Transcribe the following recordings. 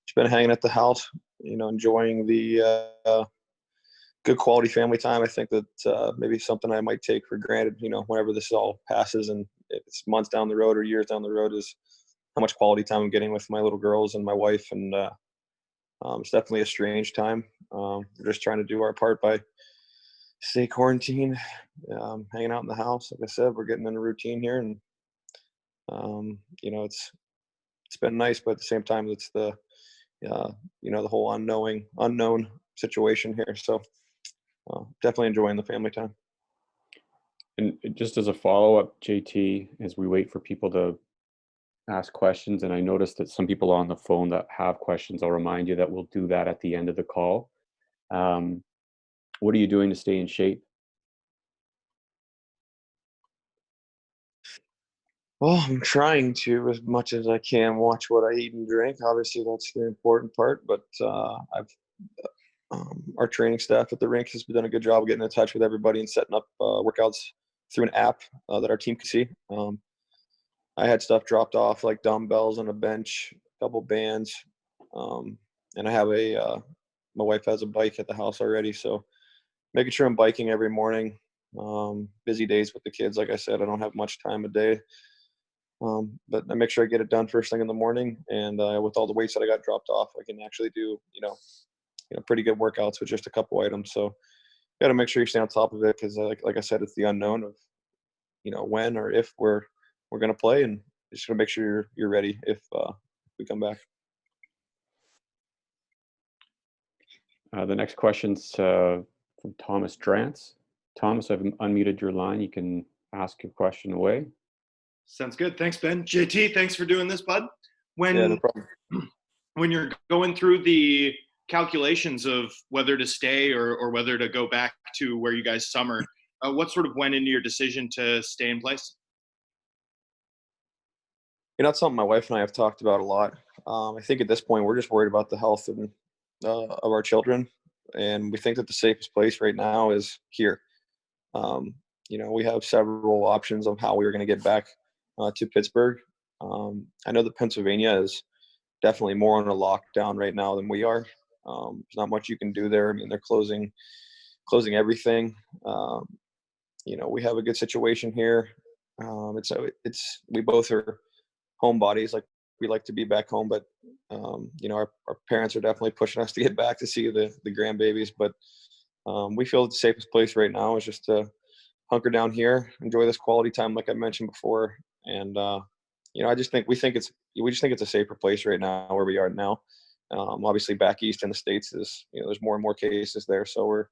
just been hanging at the house, enjoying the good quality family time. I think that maybe something I might take for granted, whenever this all passes, and if it's months down the road or years down the road, is how much quality time I'm getting with my little girls and my wife. And it's definitely a strange time. We're just trying to do our part by stay quarantined, hanging out in the house. Like I said, we're getting in a routine here, and it's been nice, but at the same time, it's the whole unknown situation here. So definitely enjoying the family time. And just as a follow-up, JT, as we wait for people to ask questions, and I noticed that some people on the phone that have questions, I'll remind you that we'll do that at the end of the call. What are you doing to stay in shape? Well, I'm trying to, as much as I can, watch what I eat and drink. Obviously, that's the important part. But our training staff at the rink has done a good job of getting in touch with everybody and setting up workouts through an app that our team can see. I had stuff dropped off like dumbbells on a bench, a couple bands, and I have my wife has a bike at the house already, so making sure I'm biking every morning. Busy days with the kids, like I said, I don't have much time a day, but I make sure I get it done first thing in the morning. And with all the weights that I got dropped off, I can actually do pretty good workouts with just a couple items. So you got to make sure you stay on top of it, because like I said, it's the unknown of when or if we're going to play, and just going to make sure you're ready if we come back. The next question's from Thomas Drance. Thomas, I've unmuted your line. You can ask your question away. Sounds good. Thanks, Ben. JT, thanks for doing this, bud. Yeah, no problem. When you're going through the calculations of whether to stay or whether to go back to where you guys summer, what sort of went into your decision to stay in place? That's something my wife and I have talked about a lot. I think at this point we're just worried about the health of our children, and we think that the safest place right now is here. We have several options of how we were going to get back to Pittsburgh. I know that Pennsylvania is definitely more on a lockdown right now than we are. There's not much you can do there. I mean, they're closing everything. We have a good situation here. We both are homebodies. Like, we like to be back home, but our parents are definitely pushing us to get back to see the grandbabies. But we feel the safest place right now is just to hunker down here, enjoy this quality time, like I mentioned before. And we just think it's a safer place right now where we are now. Obviously, back east in the States is there's more and more cases there, so we're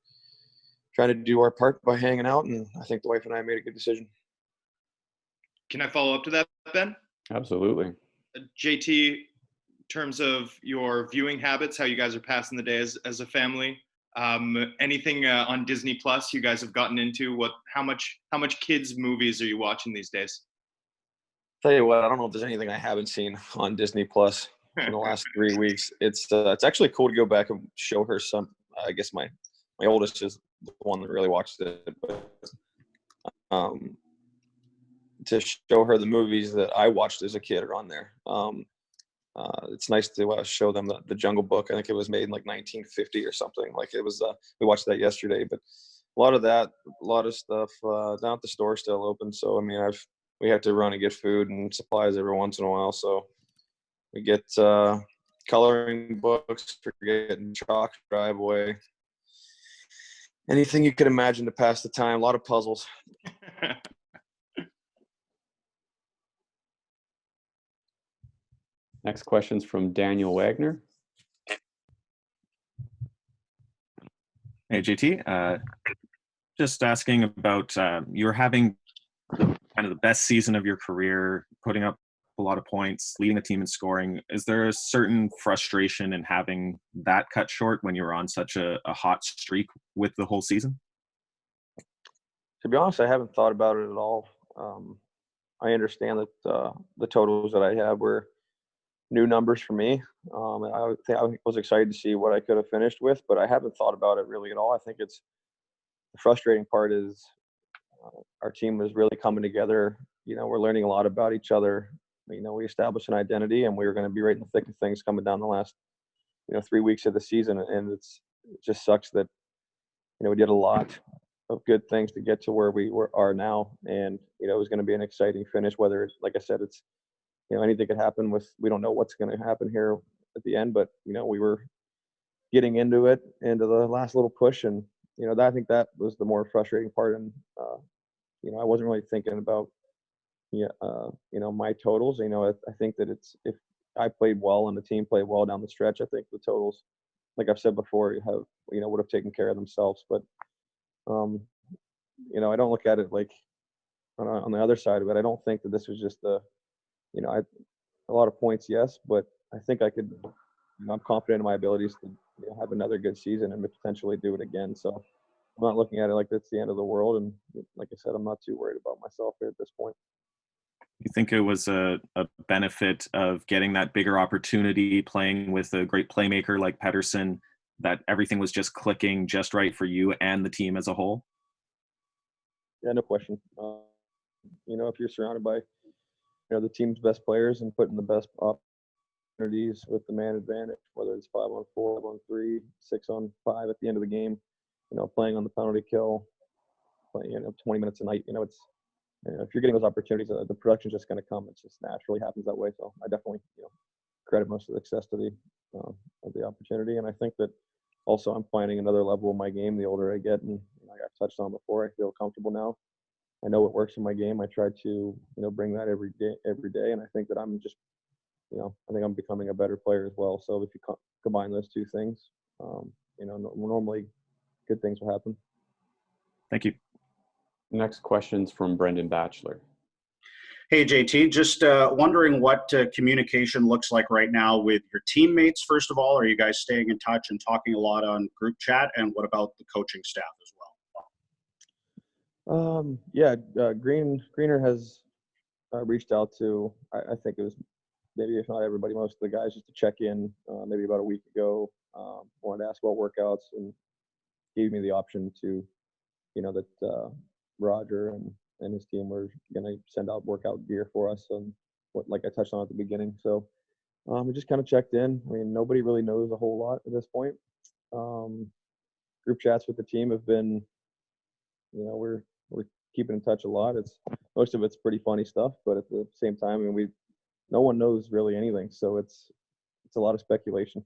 trying to do our part by hanging out. And I think the wife and I made a good decision. Can I follow up to that, Ben? Absolutely. JT, in terms of your viewing habits, how you guys are passing the day as a family, anything on Disney Plus you guys have gotten into? How much kids movies are you watching these days? Tell you what, I don't know if there's anything I haven't seen on Disney Plus in the last 3 weeks. It's actually cool to go back and show her some. I guess my oldest is the one that really watched it, but to show her the movies that I watched as a kid are on there. It's nice to show them the Jungle Book. I think it was made in like 1950 or something. Like, it was. We watched that yesterday, but a lot of stuff down at the store still open. So I mean, we have to run and get food and supplies every once in a while. So we get coloring books, for getting chalk, driveway, anything you could imagine to pass the time. A lot of puzzles. Next question's from Daniel Wagner. Hey, JT. Just asking about you're having kind of the best season of your career, putting up a lot of points, leading the team in scoring. Is there a certain frustration in having that cut short when you're on such a hot streak with the whole season? To be honest, I haven't thought about it at all. I understand that the totals that I have were new numbers for me. I was excited to see what I could have finished with, but I haven't thought about it really at all. I think the frustrating part is our team is really coming together. We're learning a lot about each other. We established an identity, and we were going to be right in the thick of things coming down the last 3 weeks of the season, and it just sucks that we did a lot of good things to get to where we are now, and it was going to be an exciting finish. Whether it's, like I said, it's anything could happen with, we don't know what's going to happen here at the end, but we were getting into the last little push, and I think that was the more frustrating part. And I wasn't really thinking about my totals. I think that if I played well and the team played well down the stretch, I think the totals, like I've said before, would have taken care of themselves. But I don't look at it like on the other side of it. I don't think that this was just a lot of points, yes, but I think I could. I'm confident in my abilities to have another good season and potentially do it again. So I'm not looking at it like that's the end of the world. And like I said, I'm not too worried about myself here at this point. You think it was a benefit of getting that bigger opportunity, playing with a great playmaker like Pettersson, that everything was just clicking just right for you and the team as a whole? Yeah, no question. If you're surrounded by the team's best players and putting the best opportunities with the man advantage, whether it's 5-on-4, 5-on-3, 6-on-5 at the end of the game, playing on the penalty kill, playing 20 minutes a night, it's if you're getting those opportunities, the production's just going to come. It just naturally happens that way. So I definitely credit most of the success to the opportunity, and I think that also I'm finding another level of my game the older I get, and like I've touched on before, I feel comfortable now. I know what works in my game. I try to bring that every day, and I think that I'm just I think I'm becoming a better player as well. So if you combine those two things, normally good things will happen. Thank you. Next question's from Brendan Batchelor. Hey, JT, just wondering what communication looks like right now with your teammates, first of all. Are you guys staying in touch and talking a lot on group chat? And what about the coaching staff as well? Greener has reached out to, I think it was maybe, if not everybody, most of the guys, just to check in maybe about a week ago. Wanted to ask about workouts and gave me the option to, that Roger and his team were going to send out workout gear for us, and like I touched on at the beginning. So we just kind of checked in. I mean, nobody really knows a whole lot at this point. Group chats with the team have been, we're keeping in touch a lot. Most of it's pretty funny stuff, but at the same time, I mean, no one knows really anything, so it's a lot of speculation.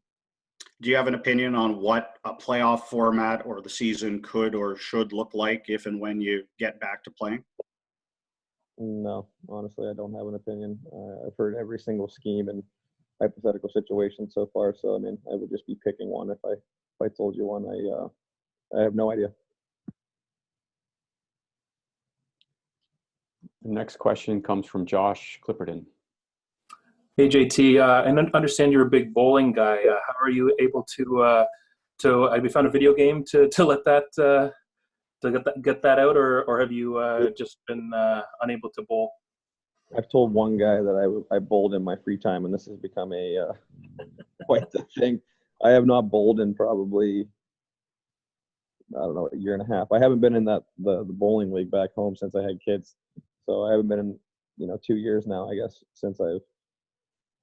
Do you have an opinion on what a playoff format or the season could or should look like if and when you get back to playing? No, honestly, I don't have an opinion. I've heard every single scheme and hypothetical situation so far, so I mean, I would just be picking one if I told you one. I have no idea. The next question comes from Josh Clipperton. Hey, JT, I understand you're a big bowling guy. How are you able to have you found a video game to let that to get that out, or have you just been unable to bowl? I've told one guy that I bowled in my free time, and this has become a quite the thing. I have not bowled in probably, I don't know, a year and a half. I haven't been in the bowling league back home since I had kids, so I haven't been in 2 years now, I guess, since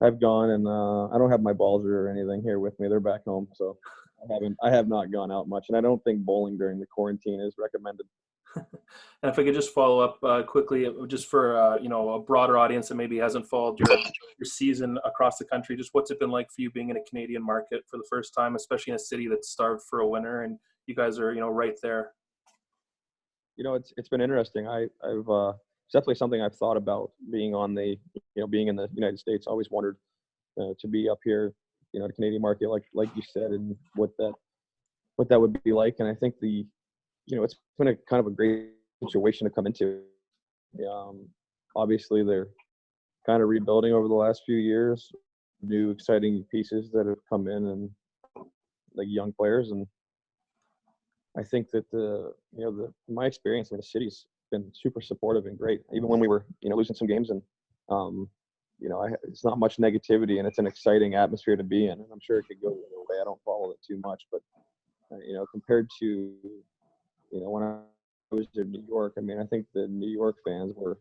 I've gone, and I don't have my balls or anything here with me. They're back home, so I have not gone out much, and I don't think bowling during the quarantine is recommended. And if I could just follow up quickly, just for a broader audience that maybe hasn't followed your season across the country, just what's it been like for you being in a Canadian market for the first time, especially in a city that's starved for a winner, and you guys are right there? It's been interesting. I've it's definitely something I've thought about, being being in the United States. I always wondered to be up here, the Canadian market, like you said, and what that would be like. And I think it's been a kind of a great situation to come into. Obviously, they're kind of rebuilding over the last few years. New exciting pieces that have come in, and like young players. And I think that my experience in the city's been super supportive and great. Even when we were losing some games, and it's not much negativity, and it's an exciting atmosphere to be in. And I'm sure it could go the other way. I don't follow it too much, but compared to when I was in New York, I mean, I think the New York fans were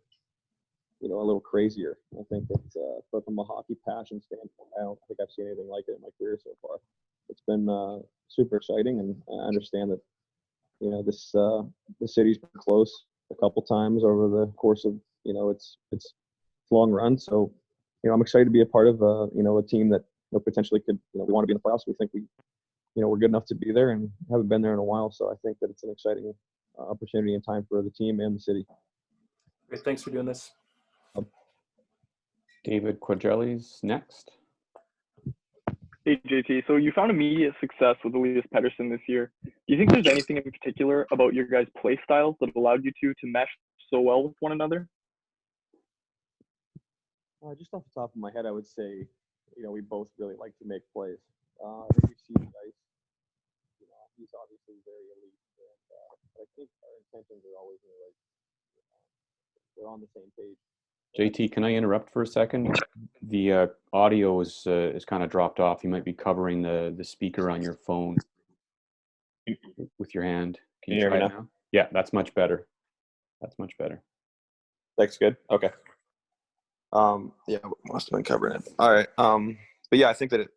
a little crazier. I think that but from a hockey passion standpoint, I don't think I've seen anything like it in my career so far. been super exciting, and I understand that the city's been close a couple times over the course of its long run. So I'm excited to be a part of a team that potentially could we want to be in the playoffs. We think we're good enough to be there and haven't been there in a while. So I think that it's an exciting opportunity and time for the team and the city. Great, thanks for doing this. David Quadrelli's next. Hey, JT. So you found immediate success with Elias Pettersson this year. Do you think there's anything in particular about your guys' play styles that allowed you to mesh so well with one another? Just off the top of my head, I would say, we both really like to make plays. I think you see Dice, he's obviously very elite, but I think our intentions are always we're on the same page. JT, can I interrupt for a second? The audio is kind of dropped off. You might be covering the speaker on your phone with your hand. Can you hear try me it now? Yeah, that's much better. That's much better. That's good. Okay. Yeah, must have been covering it. All right. But yeah, I think that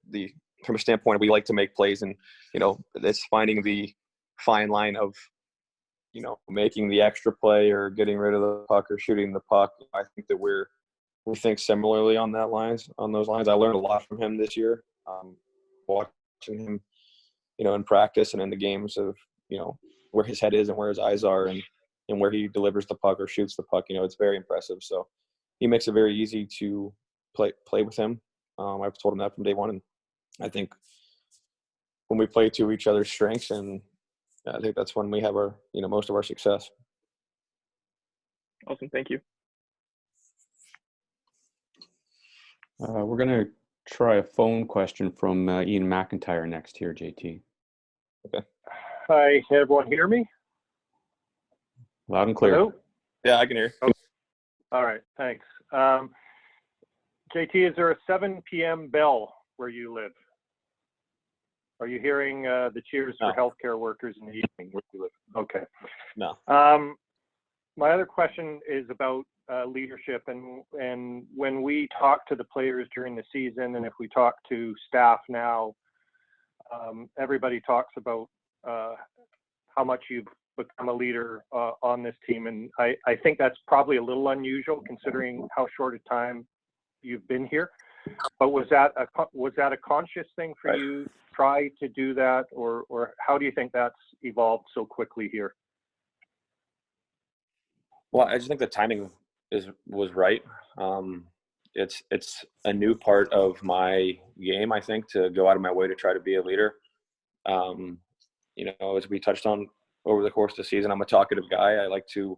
from a standpoint, we like to make plays, and it's finding the fine line of making the extra play or getting rid of the puck or shooting the puck. I think that we think similarly on those lines. I learned a lot from him this year, watching him, in practice and in the games of, where his head is and where his eyes are and where he delivers the puck or shoots the puck. It's very impressive. So he makes it very easy to play with him. I've told him that from day one, and I think when we play to each other's strengths, and I think that's when we have our, most of our success. Awesome. Thank you. We're going to try a phone question from Ian McIntyre next here, JT. Okay. Hi, can everyone hear me? Loud and clear. Hello? Yeah, I can hear. Oh, all right, thanks. JT, is there a 7 p.m. bell where you live? Are you hearing the cheers for healthcare workers in the evening where you live? Okay. No. My other question is about leadership, and when we talk to the players during the season, and if we talk to staff now, everybody talks about how much you've become a leader on this team, and I think that's probably a little unusual considering how short a time you've been here. But was that a conscious thing for you to try to do that, or how do you think that's evolved so quickly here? Well, I just think the timing was right. It's a new part of my game, I think, to go out of my way to try to be a leader. As we touched on over the course of the season, I'm a talkative guy. I like to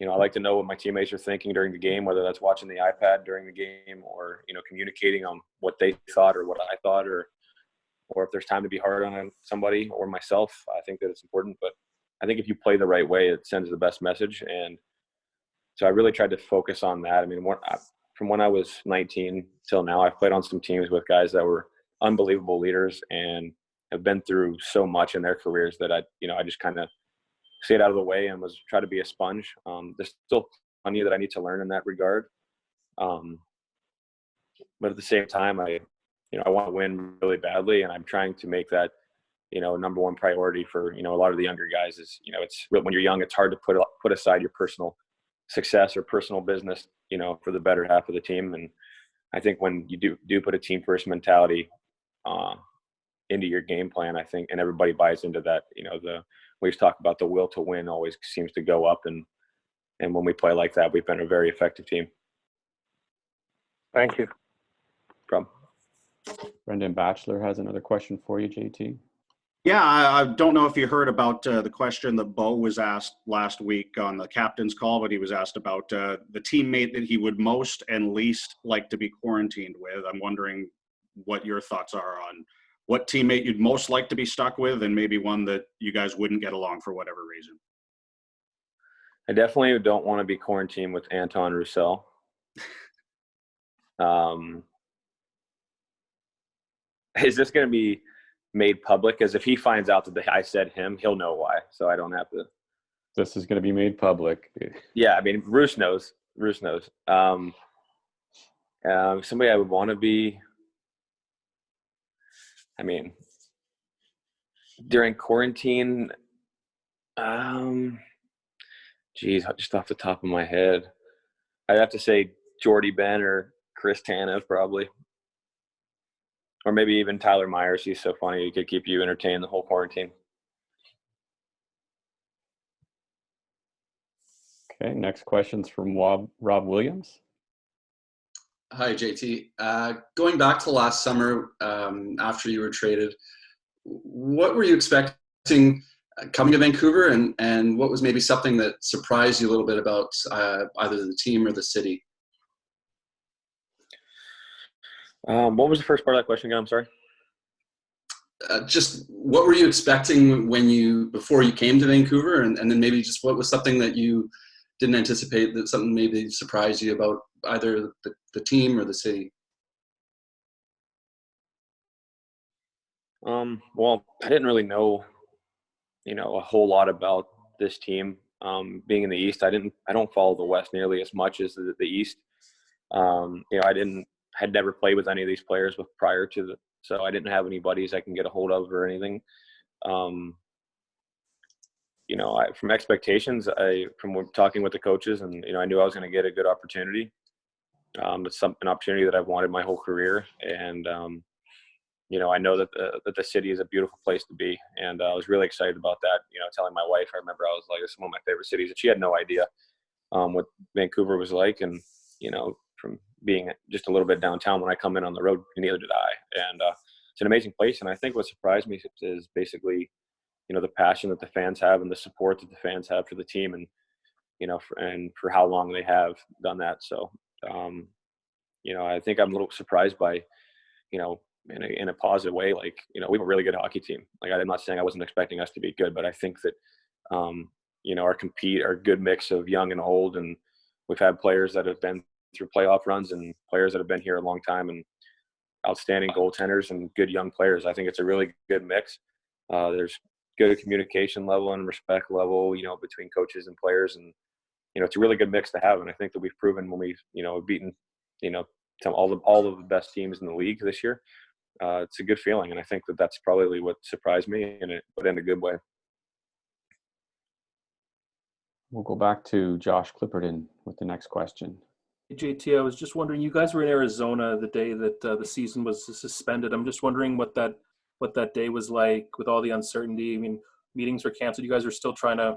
know what my teammates are thinking during the game, whether that's watching the iPad during the game or, communicating on what they thought or what I thought, or if there's time to be hard on somebody or myself. I think that it's important, but I think if you play the right way, it sends the best message. And so I really tried to focus on that. I mean, from when I was 19 till now, I've played on some teams with guys that were unbelievable leaders and have been through so much in their careers that I just kind of stayed out of the way and was try to be a sponge. There's still plenty that I need to learn in that regard. But at the same time, I want to win really badly, and I'm trying to make that, number one priority for, a lot of the younger guys is, it's when you're young, it's hard to put aside your personal success or personal business, for the better half of the team. And I think when you do put a team first mentality into your game plan, I think, and everybody buys into that, we just talk about the will to win always seems to go up. And when we play like that, we've been a very effective team. Thank you. Problem. Brendan Batchelor has another question for you, JT. Yeah, I don't know if you heard about the question that Bo was asked last week on the captain's call, but he was asked about the teammate that he would most and least like to be quarantined with. I'm wondering what your thoughts are on what teammate you'd most like to be stuck with, and maybe one that you guys wouldn't get along for whatever reason. I definitely don't want to be quarantined with Anton Roussel. Is this going to be made public? Because if he finds out that I said him, he'll know why. So I don't have to. This is going to be made public. Yeah, I mean, Roos knows. Somebody I would want to be. I mean, during quarantine, geez, just off the top of my head, I'd have to say Jordy Ben or Chris Tanev probably. Or maybe even Tyler Myers. He's so funny. He could keep you entertained the whole quarantine. Okay, next question's from Rob Williams. Hi, JT. Going back to last summer, after you were traded, what were you expecting coming to Vancouver, and what was maybe something that surprised you a little bit about either the team or the city? What was the first part of that question again? I'm sorry. Just what were you expecting before you came to Vancouver, and then maybe just what was something that you didn't anticipate, that something maybe surprised you about either the team or the city? Well, I didn't really know, a whole lot about this team. Being in the East, I don't follow the West nearly as much as the East. Had never played with any of these players prior to so I didn't have any buddies I can get a hold of or anything. From expectations, from talking with the coaches, and I knew I was going to get a good opportunity. It's an opportunity that I've wanted my whole career, and I know that the city is a beautiful place to be, and I was really excited about that. Telling my wife, I remember I was like, "This is one of my favorite cities," and she had no idea what Vancouver was like, and from being just a little bit downtown, when I come in on the road, neither did I. And it's an amazing place, and I think what surprised me is basically the passion that the fans have and the support that the fans have for the team, and for how long they have done that. So I think I'm a little surprised by in a positive way, like we have a really good hockey team. Like, I'm not saying I wasn't expecting us to be good, but I think that our good mix of young and old, and we've had players that have been through playoff runs and players that have been here a long time, and outstanding goaltenders and good young players. I think it's a really good mix. There's good communication level and respect level, between coaches and players, and it's a really good mix to have. And I think that we've proven when we've beaten all of the best teams in the league this year. It's a good feeling, and I think that that's probably what surprised me, but in a good way. We'll go back to Josh Clipperton with the next question. Hey, JT, I was just wondering, you guys were in Arizona the day that the season was suspended. I'm just wondering what that day was like with all the uncertainty. I mean, meetings were canceled. You guys are still trying to,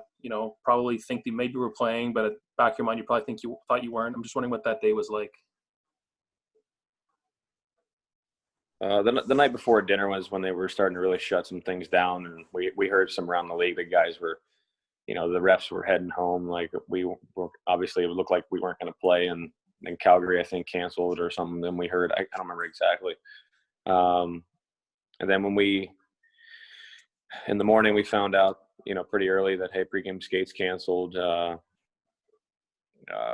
probably think that maybe we're playing, but at the back of your mind, you probably thought you weren't. I'm just wondering what that day was like. The night before dinner was when they were starting to really shut some things down, and we heard some around the league that guys were, the refs were heading home. Like, we were, obviously it would look like we weren't going to play, and then Calgary, I think, canceled or something. Then we heard, I don't remember exactly. And then in the morning, we found out, pretty early that, hey, pregame skates canceled.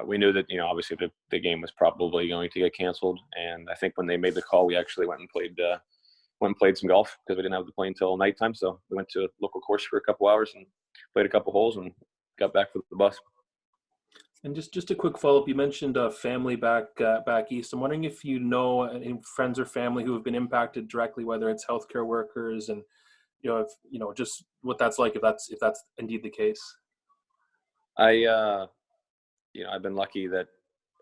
We knew that, obviously the game was probably going to get canceled. And I think when they made the call, we actually went and played some golf, because we didn't have to play until nighttime. So we went to a local course for a couple hours and played a couple holes and got back for the bus. And just a quick follow-up, you mentioned family back east. I'm wondering if any friends or family who have been impacted directly, whether it's healthcare workers, and just what that's like, if that's indeed the case. I've been lucky that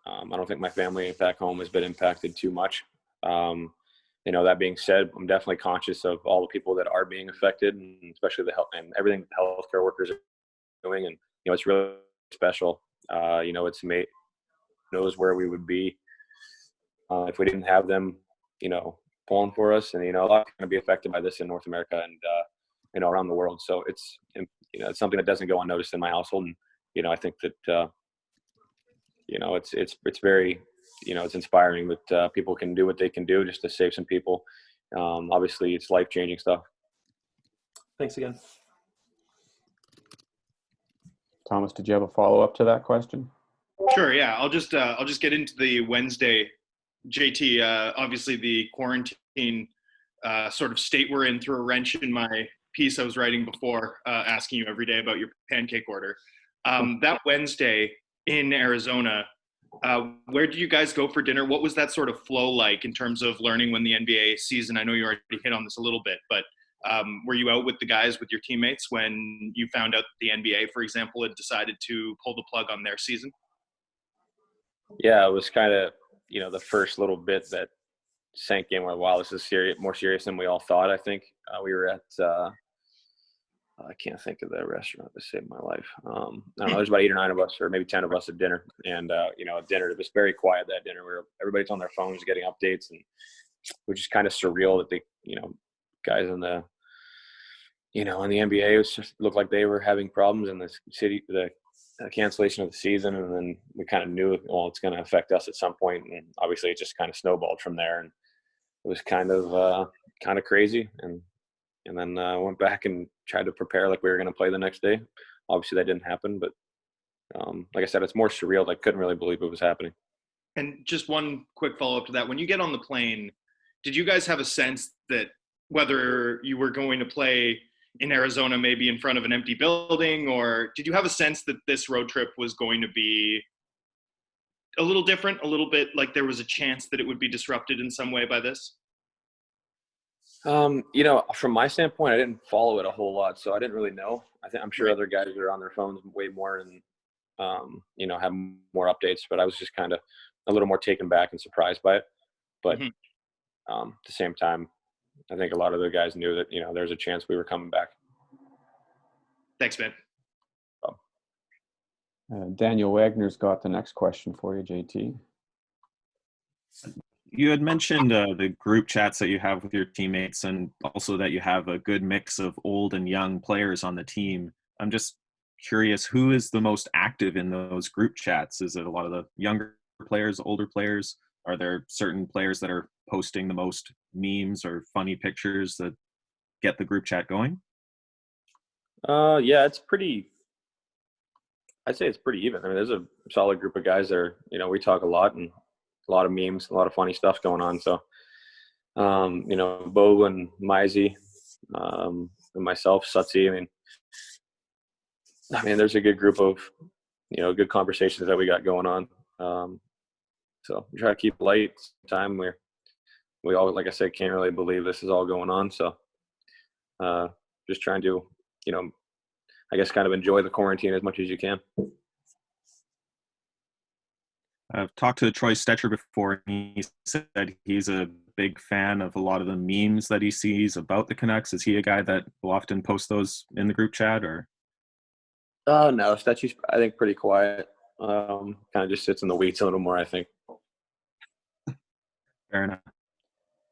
I don't think my family back home has been impacted too much. That being said, I'm definitely conscious of all the people that are being affected, and especially the health and everything the healthcare workers are doing. And it's really special. It's amazing. Knows where we would be if we didn't have them, pulling for us. And a lot going to be affected by this in North America and around the world. So it's something that doesn't go unnoticed in my household. And I think that it's very it's inspiring that people can do what they can do just to save some people. Obviously, it's life-changing stuff. Thanks again. Thomas, did you have a follow-up to that question? Sure. Yeah, I'll just get into the Wednesday. JT, obviously the quarantine sort of state we're in threw a wrench in my piece I was writing before, asking you every day about your pancake order. That Wednesday in Arizona, Where did you guys go for dinner? What was that sort of flow like in terms of learning when the NBA season? I know you already hit on this a little bit, but were you out with the guys, with your teammates, when you found out that the NBA, for example, had decided to pull the plug on their season? Yeah, it was kind of, the first little bit that sank in where, wow, this is more serious than we all thought. I think we were at, I can't think of the restaurant to save my life. I don't know. There's about 8 or 9 of us, or maybe 10 of us at dinner, and at dinner it was very quiet that dinner. Everybody's on their phones getting updates, and which is kind of surreal that they, guys in the, in the NBA, it was just looked like they were having problems in the city, the cancellation of the season, and then we kind of knew, well, it's going to affect us at some point, and obviously it just kind of snowballed from there, and it was kind of crazy, and then went back and tried to prepare like we were going to play the next day. Obviously that didn't happen, but like I said, it's more surreal. I couldn't really believe it was happening. And just one quick follow-up to that. When you get on the plane, did you guys have a sense that whether you were going to play in Arizona, maybe in front of an empty building, or did you have a sense that this road trip was going to be a little different, a little bit like there was a chance that it would be disrupted in some way by this? From my standpoint, I didn't follow it a whole lot, so I didn't really know. I'm sure other guys are on their phones way more and, have more updates, but I was just kind of a little more taken back and surprised by it. But at the same time, I think a lot of the guys knew that, there's a chance we were coming back. Thanks, man. Daniel Wagner's got the next question for you, JT. You had mentioned the group chats that you have with your teammates, and also that you have a good mix of old and young players on the team. I'm just curious, who is the most active in those group chats? Is it a lot of the younger players, older players? Are there certain players that are posting the most memes or funny pictures that get the group chat going? Yeah, I'd say it's pretty even. I mean, there's a solid group of guys that are, we talk a lot, and a lot of memes, a lot of funny stuff going on. So, Bo and Mizey, and myself, Sutzi. I mean, there's a good group of, good conversations that we got going on. So we try to keep it light. Time we all, like I said, can't really believe this is all going on. So, just trying to, I guess, kind of enjoy the quarantine as much as you can. I've talked to Troy Stetcher before, and he said he's a big fan of a lot of the memes that he sees about the Canucks. Is he a guy that will often post those in the group chat, or? No, Stetcher's, I think, pretty quiet. Kind of just sits in the weeds a little more, I think. Fair enough.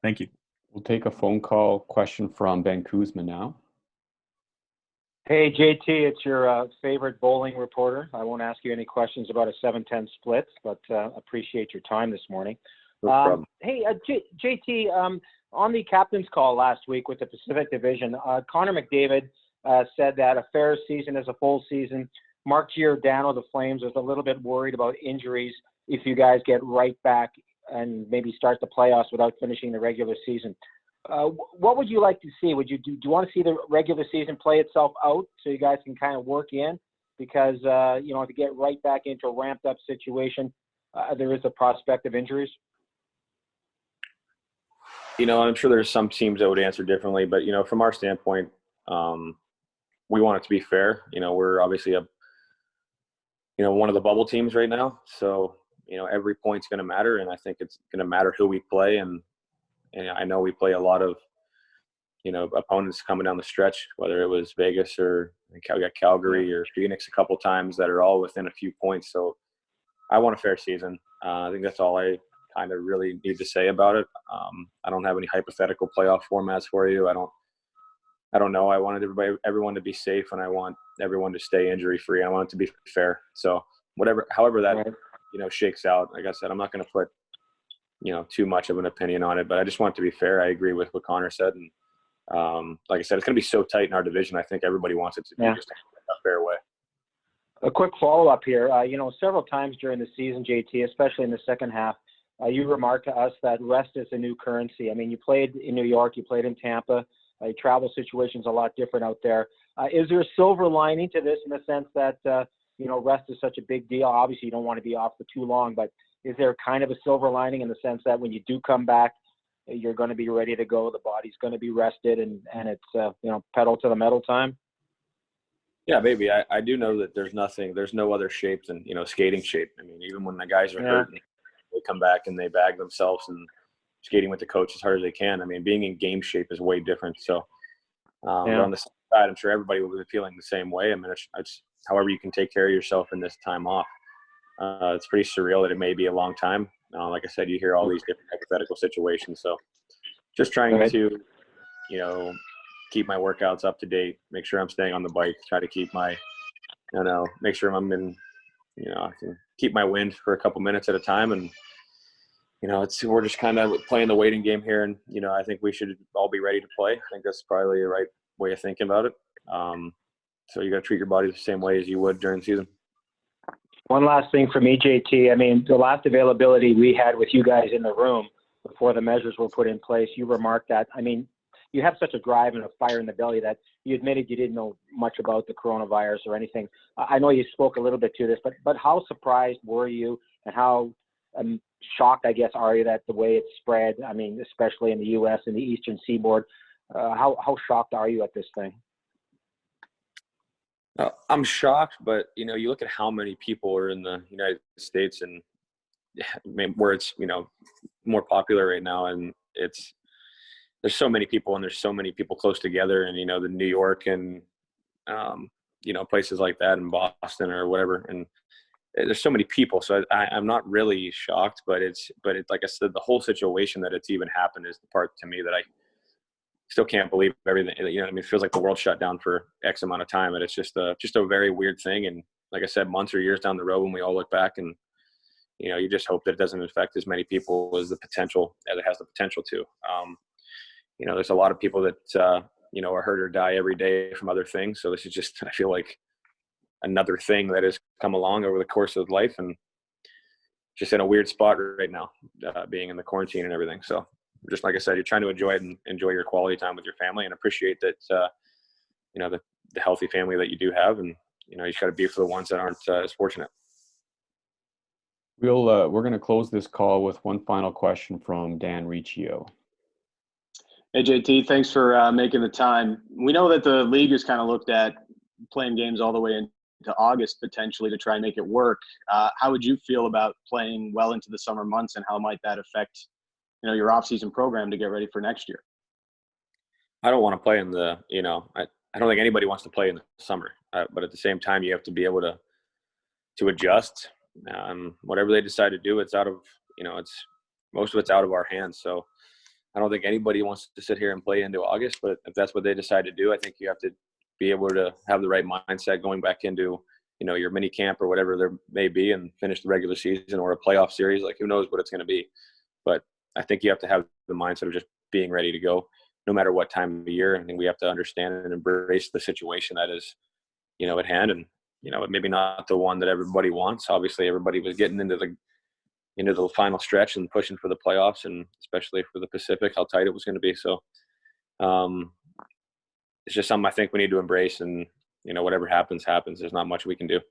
Thank you. We'll take a phone call question from Ben Kuzma now. Hey, JT, it's your favorite bowling reporter. I won't ask you any questions about a 7-10 split, but appreciate your time this morning. No problem. Hey, JT, on the captain's call last week with the Pacific Division, Connor McDavid said that a fair season is a full season. Mark Giordano, the Flames, was a little bit worried about injuries if you guys get right back and maybe start the playoffs without finishing the regular season. What would you like to see? Do you want to see the regular season play itself out so you guys can kind of work in? Because, to get right back into a ramped up situation, there is a prospect of injuries. I'm sure there's some teams that would answer differently, but, from our standpoint, we want it to be fair. We're obviously one of the bubble teams right now. So, every point's going to matter, and I think it's going to matter who we play. And I know we play a lot of, opponents coming down the stretch, whether it was Vegas or we got Calgary or Phoenix a couple times that are all within a few points. So I want a fair season. I think that's all I kind of really need to say about it. I don't have any hypothetical playoff formats for you. I don't know. I wanted everyone to be safe, and I want everyone to stay injury free. I want it to be fair. So however that, shakes out, like I said, I'm not going to put, too much of an opinion on it, but I just want it to be fair. I agree with what Connor said. And like I said, it's going to be so tight in our division. I think everybody wants it to be just a fair way. A quick follow-up here. Several times during the season, JT, especially in the second half, you remarked to us that rest is the new currency. I mean, you played in New York, you played in Tampa. Your travel situation's a lot different out there. Is there a silver lining to this in the sense that, rest is such a big deal. Obviously, you don't want to be off for too long, but is there kind of a silver lining in the sense that when you do come back, you're going to be ready to go, the body's going to be rested, and it's pedal to the metal time? Yeah, maybe. I do know that there's no other shape than, skating shape. I mean, even when the guys are hurt, they come back and they bag themselves and skating with the coach as hard as they can. I mean, being in game shape is way different. So, but on the side, I'm sure everybody will be feeling the same way. I mean, it's however you can take care of yourself in this time off. It's pretty surreal that it may be a long time. Like I said, you hear all these different hypothetical situations. So just trying to, keep my workouts up to date, make sure I'm staying on the bike, try to keep my, make sure I'm in, I can keep my wind for a couple minutes at a time. And, we're just kind of playing the waiting game here. And, I think we should all be ready to play. I think that's probably the right way of thinking about it. So you got to treat your body the same way as you would during the season. One last thing for me, JT. I mean, the last availability we had with you guys in the room before the measures were put in place, you remarked that, I mean, you have such a drive and a fire in the belly that you admitted you didn't know much about the coronavirus or anything. I know you spoke a little bit to this, but how surprised were you, and how shocked, I guess, are you that the way it's spread, I mean, especially in the U.S. and the Eastern Seaboard, how shocked are you at this thing? I'm shocked, but, you look at how many people are in the United States and where it's, more popular right now, and there's so many people, and there's so many people close together, and, the New York and, places like that in Boston or whatever. And there's so many people. So I'm not really shocked, but it's like I said, the whole situation that it's even happened is the part to me that I still can't believe everything. It feels like the world shut down for X amount of time, and it's just a very weird thing. And like I said, months or years down the road when we all look back, and, you just hope that it doesn't affect as many people as it has the potential to. There's a lot of people that, are hurt or die every day from other things. So this is just, I feel like, another thing that has come along over the course of life, and just in a weird spot right now, being in the quarantine and everything. So just like I said, you're trying to enjoy it and enjoy your quality time with your family, and appreciate that, the healthy family that you do have. And, you just got to be for the ones that aren't as fortunate. We're going to close this call with one final question from Dan Riccio. Hey, JT, thanks for making the time. We know that the league has kind of looked at playing games all the way into August potentially to try and make it work. How would you feel about playing well into the summer months, and how might that affect, your off-season program to get ready for next year? I don't want to play in the, I don't think anybody wants to play in the summer, but at the same time, you have to be able to adjust. Whatever they decide to do, it's out of, most of it's out of our hands. So I don't think anybody wants to sit here and play into August, but if that's what they decide to do, I think you have to be able to have the right mindset going back into, your mini camp or whatever there may be, and finish the regular season or a playoff series. Like, who knows what it's going to be. But I think you have to have the mindset of just being ready to go no matter what time of year. I think we have to understand and embrace the situation that is, at hand. And, maybe not the one that everybody wants. Obviously, everybody was getting into the final stretch and pushing for the playoffs, and especially for the Pacific, how tight it was going to be. So it's just something I think we need to embrace, and, whatever happens. There's not much we can do.